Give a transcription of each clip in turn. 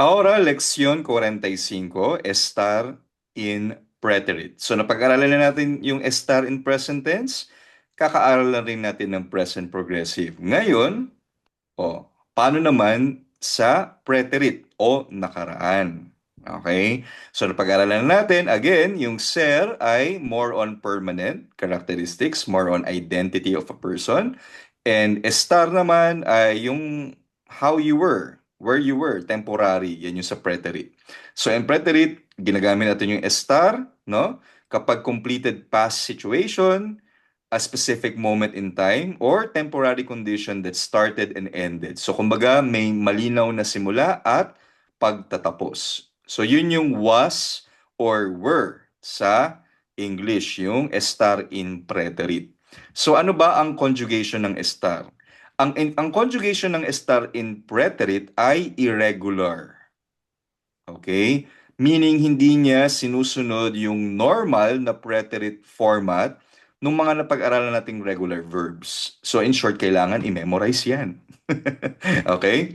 Ahora, lección 45, estar in preterite. So, napag-aralan na natin yung estar in present tense, kakaaralan rin natin ng present progressive. Ngayon, paano naman sa preterite o nakaraan? Okay? So, napag-aralan na natin, again, yung ser ay more on permanent characteristics, more on identity of a person. And estar naman ay yung how you were, where you were, temporary. Yan yung sa preterite. So, in preterite, ginagamit natin yung estar, no? Kapag completed past situation, a specific moment in time or temporary condition that started and ended. So kumbaga may malinaw na simula at pagtatapos. So yun yung was or were sa English, yung estar in preterite. So ano ba ang conjugation ng estar? Ang conjugation ng estar in preterite ay irregular. Okay? Meaning hindi niya sinusunod yung normal na preterite format ng mga napag-aralan nating regular verbs. So in short, kailangan i-memorize yan. Okay?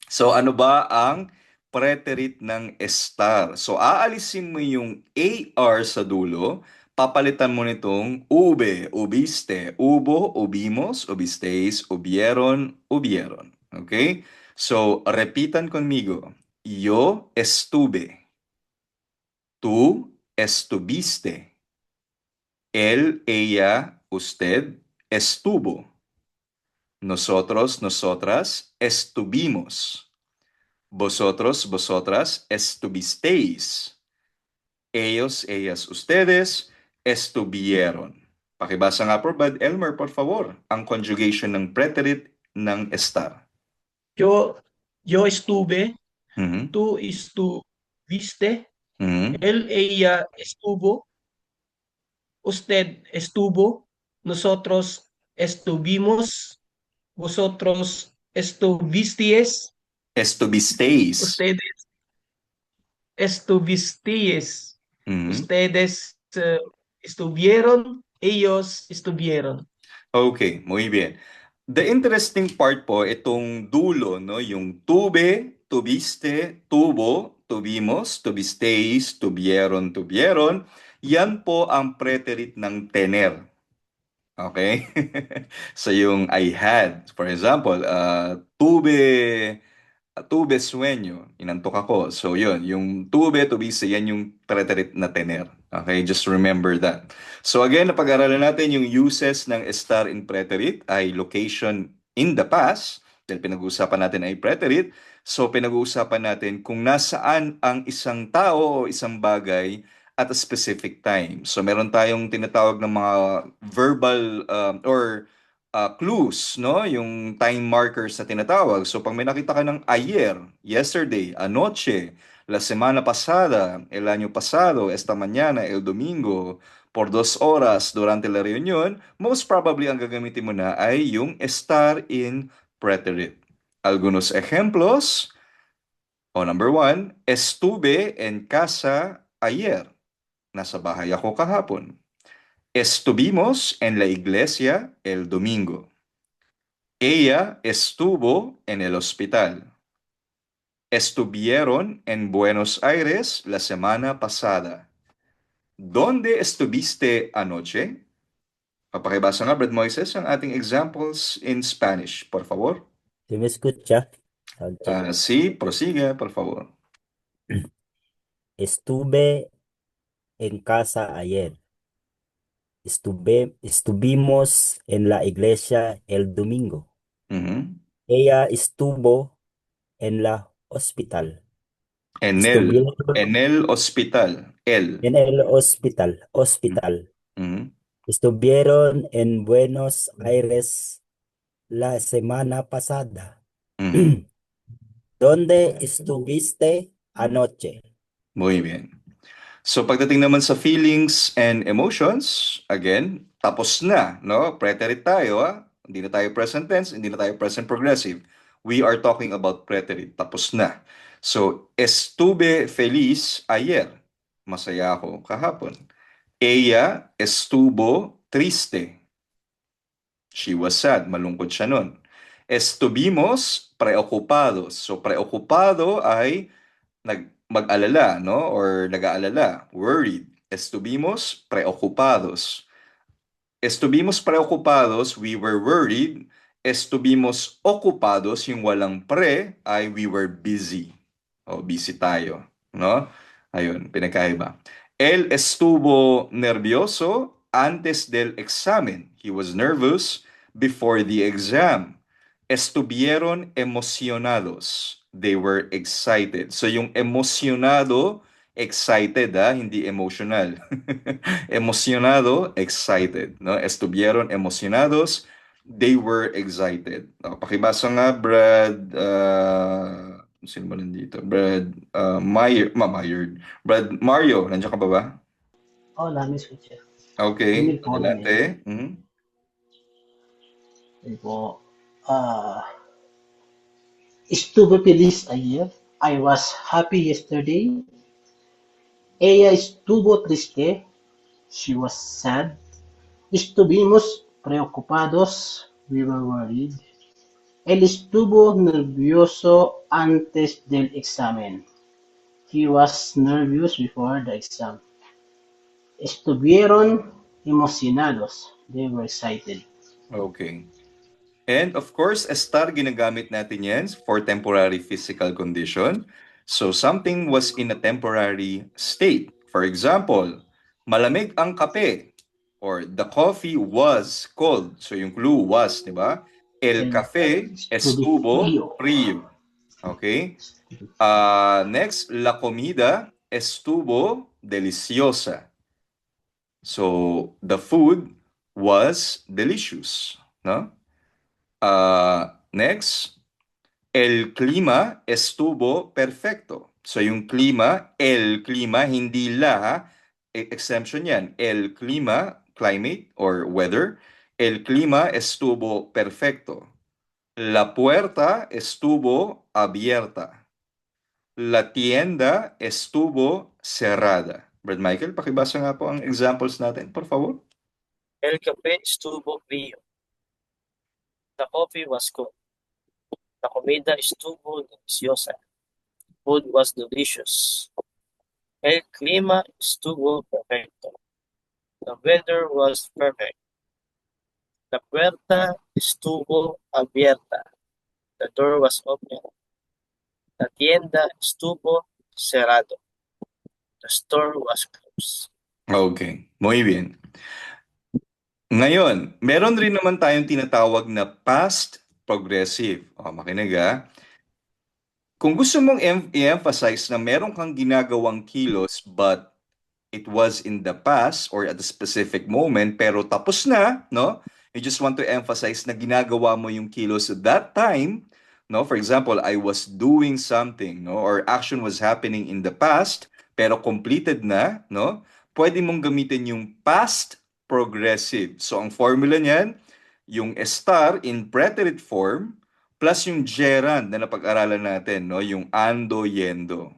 So ano ba ang preterite ng estar? So aalisin mo yung AR sa dulo, papalitan mo nitong ube, ubiste, ubo, ubimos, ubisteis, ubieron, ubieron. Okay? So repitan conmigo. Yo estuve, tú estuviste, él, ella, usted estuvo, nosotros, nosotras estuvimos, vosotros, vosotras estuvisteis, ellos, ellas, ustedes estuvieron. Pakibasa nga po, Bad Elmer, por favor, ang conjugation ng preterite ng estar. Yo, yo estuve, Mhm, tú estuviste, mhm. ella estuvo, usted estuvo, nosotros estuvimos, vosotros estuvisteis, Estuvisteis. ustedes estuvisteis, Mhm. ustedes estuvieron, ellos estuvieron. Okay, muy bien. The interesting part po, itong dulo, no? Yung tuve, tuviste, tuvo, tuvimos, tuvisteis, tuvieron, tuvieron. Yan po ang preterite ng tener. Okay? So yung I had, for example, tuve sueño, inantok ako. So yun, yung tuve, tuviste, yan yung preterite na tener. Okay, just remember that. So again, napag-aralan natin yung uses ng estar in preterite ay location in the past, dahil pinag-uusapan natin ay preterite. So pinag-uusapan natin kung nasaan ang isang tao o isang bagay at a specific time. So meron tayong tinatawag ng mga verbal or clues, no? Yung time markers na tinatawag. So pag may nakita ka ng ayer, yesterday, anoche, la semana pasada, el año pasado, esta mañana, el domingo, por 2 horas durante la reunión, most probably ang gagamitin mo na ay yung estar in preterite. Algunos ejemplos, o number one, estuve en casa ayer. Nasa bahay ako kahapon. Estuvimos en la iglesia el domingo. Ella estuvo en el hospital. Estuvieron en Buenos Aires la semana pasada. ¿Dónde estuviste anoche? Papakibasa nga, Brad Moises, ang ating examples in Spanish, por favor. ¿Sí me escucha? Sound check. Sí, prosigue, por favor. Estuve en casa ayer. Estuvimos en la iglesia el domingo. Mhm. Ella estuvo en la hospital. En Estuvieron el hospital. El. en el hospital. Mhm. Estuvieron en Buenos Aires la semana pasada. Mhm. ¿Dónde estuviste anoche? Muy bien. So pagdating naman sa feelings and emotions, again, tapos na, no? Preterite tayo, ah. Hindi na tayo present tense, hindi na tayo present progressive. We are talking about preterite, tapos na. So, estuve feliz ayer. Masaya ako kahapon. Ella estuvo triste. She was sad, malungkot siya nun. Estuvimos preocupados. So, preocupado ay mag-alala, no? Or nag-aalala, worried. Estuvimos preocupados. Estuvimos preocupados, we were worried. Estuvimos ocupados, yung walang pre, ay we were busy. O, busy tayo, no? Ayun, pinagkaiba. Él estuvo nervioso antes del examen. He was nervous before the exam. Estuvieron emocionados. They were excited. So yung emocionado, excited, hindi emotional. Emocionado, excited, no? Estuvieron emocionados, they were excited. No, pakibasa nga, Brad, sino ba nandito? Brad, Brad Mario, nandiyan ka ba ba? Oh, la me escuché. Okay, Emil po, Emil. adelante. Mhm. Yun po. Ah, estuve feliz ayer. I was happy yesterday. Ella estuvo triste. She was sad. Estuvimos preocupados. We were worried. Él estuvo nervioso antes del examen. He was nervous before the exam. Estuvieron emocionados. They were excited. Okay. And of course, estar ginagamit natin yan for temporary physical condition. So something was in a temporary state. For example, malamig ang kape or the coffee was cold. So yung clue was, di ba? El El café estuvo estuvo frío. frío. Okay? Next, la comida estuvo deliciosa. So the food was delicious, no? Next, el clima estuvo perfecto. So yung clima, el clima, hindi la, ha? Exemption yan. El clima, climate or weather, el clima estuvo perfecto. La puerta estuvo abierta. La tienda estuvo cerrada. Brad Michael, pakibasa nga po ang examples natin, por favor. El café estuvo frío. The coffee was cold. La comida estuvo deliciosa. Food was delicious. El clima estuvo perfecto. The weather was perfect. La puerta estuvo abierta. The door was open. La tienda estuvo cerrado. The store was closed. Okay, muy bien. Ngayon, meron rin naman tayong tinatawag na past progressive. Makinig ha. Kung gusto mong i-emphasize na meron kang ginagawang kilos but it was in the past or at a specific moment pero tapos na, no? You just want to emphasize na ginagawa mo yung kilos at that time, no? For example, I was doing something, no? Or action was happening in the past pero completed na, no? Pwede mong gamitin yung past progressive. So ang formula niyan, yung estar in preterite form plus yung gerund na napag-aralan natin, no? Yung ando, yendo.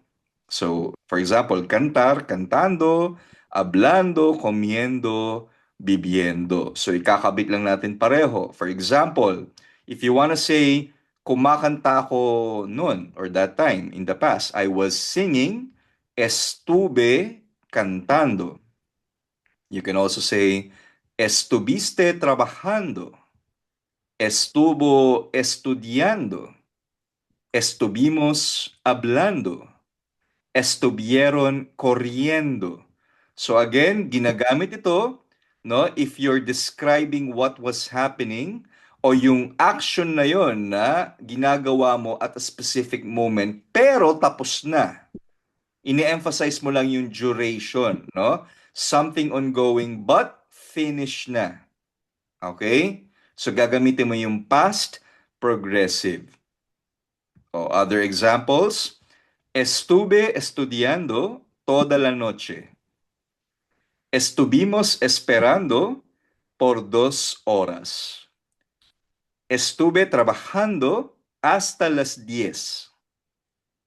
So, for example, cantar, cantando, hablando, comiendo, viviendo. So, ikakabit lang natin pareho. For example, if you wanna say, kumakanta ako noon or that time in the past, I was singing, estuve cantando. You can also say, estuviste trabajando, estuvo estudiando, estuvimos hablando, estuvieron corriendo. So again, ginagamit ito, no, if you're describing what was happening o yung action na yon na ginagawa mo at a specific moment pero tapos na. Ini-emphasize mo lang yung duration, no? Something ongoing but finish na. Okay? So gagamitin mo yung past progressive. Other examples, estuve estudiando toda la noche. Estuvimos esperando por 2 horas. Estuve trabajando hasta las 10.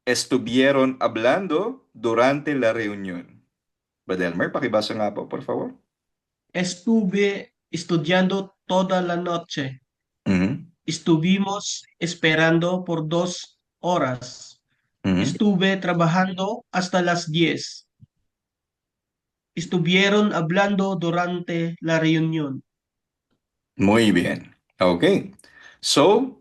Estuvieron hablando durante la reunión. Badelmer, pakibasa nga po, por favor. Estuve estudiando toda la noche. Mhm. Estuvimos esperando por 2 horas. Ujú. Estuve trabajando hasta las 10. Estuvieron hablando durante la reunión. Muy bien. Okay. So,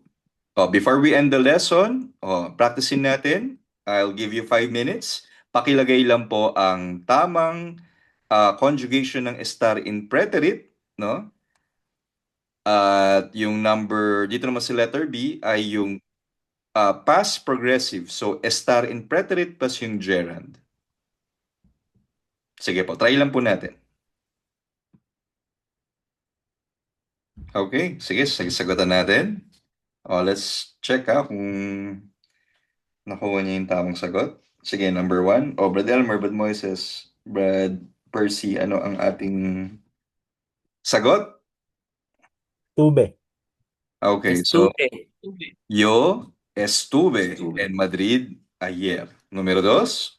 before we end the lesson, practicing natin. I'll give you 5 minutes. Pakilagay lang po ang tamang conjugation ng estar in preterite, no? At yung number, dito naman sa letter B, ay yung past progressive. So, estar in preterite plus yung gerund. Sige po, try lang po natin. Okay, sige, sagutan natin. Let's check kung nakuha niya yung tamang sagot. Sige, number 1. Brad Elmer, Brad Moises, Brad Percy, ano ang ating sagot? Estuve. Okay, so Estuve. yo estuve Estuve. en Madrid ayer. Número 2.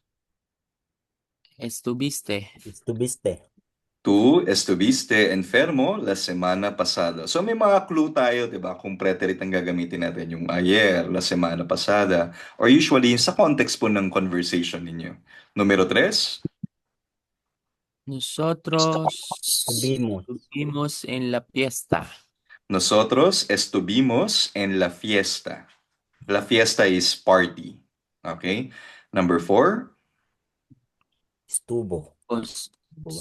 Estuviste. Estuviste. Tú estuviste enfermo la semana pasada. So may mga clue tayo, 'di ba? Kung preterite ang gagamitin natin, yung ayer, la semana pasada, or usually sa context po ng conversation ninyo. Número 3. Nosotros Estuvimos. estuvimos en la fiesta. Nosotros estuvimos en la fiesta. La fiesta is party. Okay? Number 4. Estuvo. Pues, Estuvo.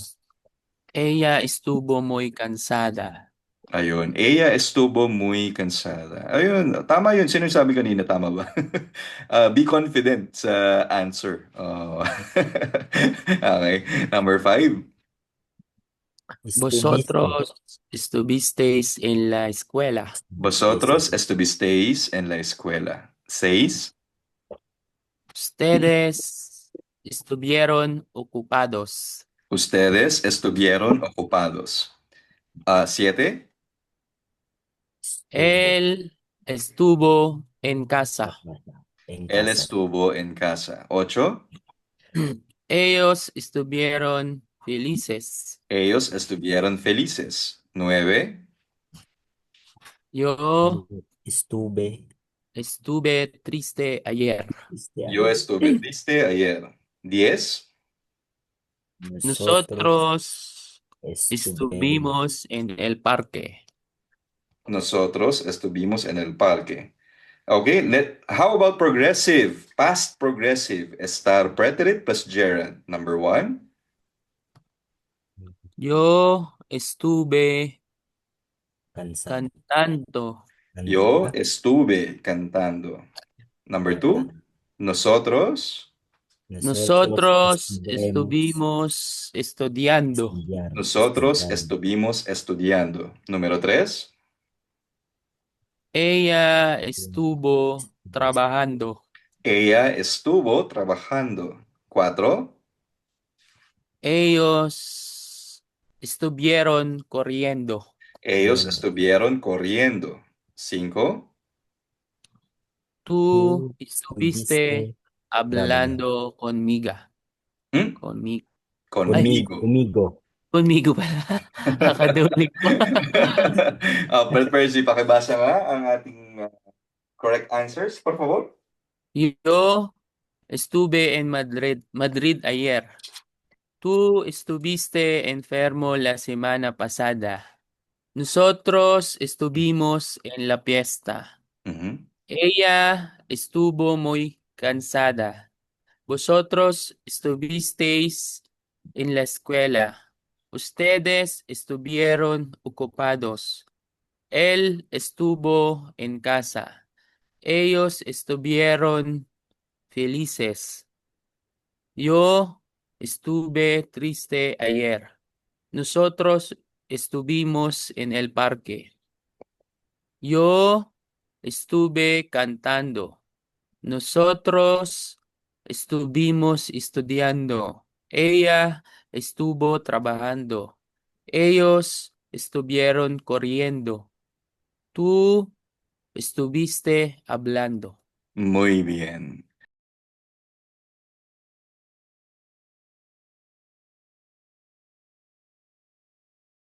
ella estuvo muy cansada. Ayun. Ella estuvo muy cansada. Ayun. Tama yun. Sino yung sabi kanina? Tama ba? Be confident sa answer. Okay. Number 5. Estuviste. Vosotros estuvisteis en la escuela. Vosotros estuvisteis en la escuela. 6. Ustedes estuvieron ocupados. Ustedes estuvieron ocupados. 7. Él estuvo en casa. En Él casa. estuvo en casa. 8. Ellos estuvieron felices. Ellos estuvieron felices. 9. Yo Estuve. estuve triste ayer. Yo estuve triste ayer. 10. Nosotros estuvimos estuvimos en el parque. Nosotros estuvimos en el parque. Okay, how about progressive? Past progressive. Estar preterite plus gerund. Number 1. Yo estuve cansado. cantando. Yo estuve cantando. Number 2. Nosotros. Nosotros estuvimos estudiando. Nosotros estuvimos estudiando. Número 3. Ella estuvo trabajando. Ella estuvo trabajando. 4. Ellos estuvieron corriendo. Ellos estuvieron corriendo. 5. Tú estuviste hablando conmigo. ¿Mm? Conmigo. Conmigo. Conmigo pala. Kakadulig ko. Brad Percy, pakibasa nga ang ating correct answers, por favor. Yo estuve en Madrid ayer. Tú estuviste enfermo la semana pasada. Nosotros estuvimos en la fiesta. Mhm. Ella estuvo muy cansada. Vosotros estuvisteis en la escuela. Ustedes estuvieron ocupados. Él estuvo en casa. Ellos estuvieron felices. Yo estuve triste ayer. Nosotros estuvimos en el parque. Yo estuve cantando. Nosotros estuvimos estudiando. Ella estuvo trabajando. Ellos estuvieron corriendo. Tú estuviste hablando. Muy bien.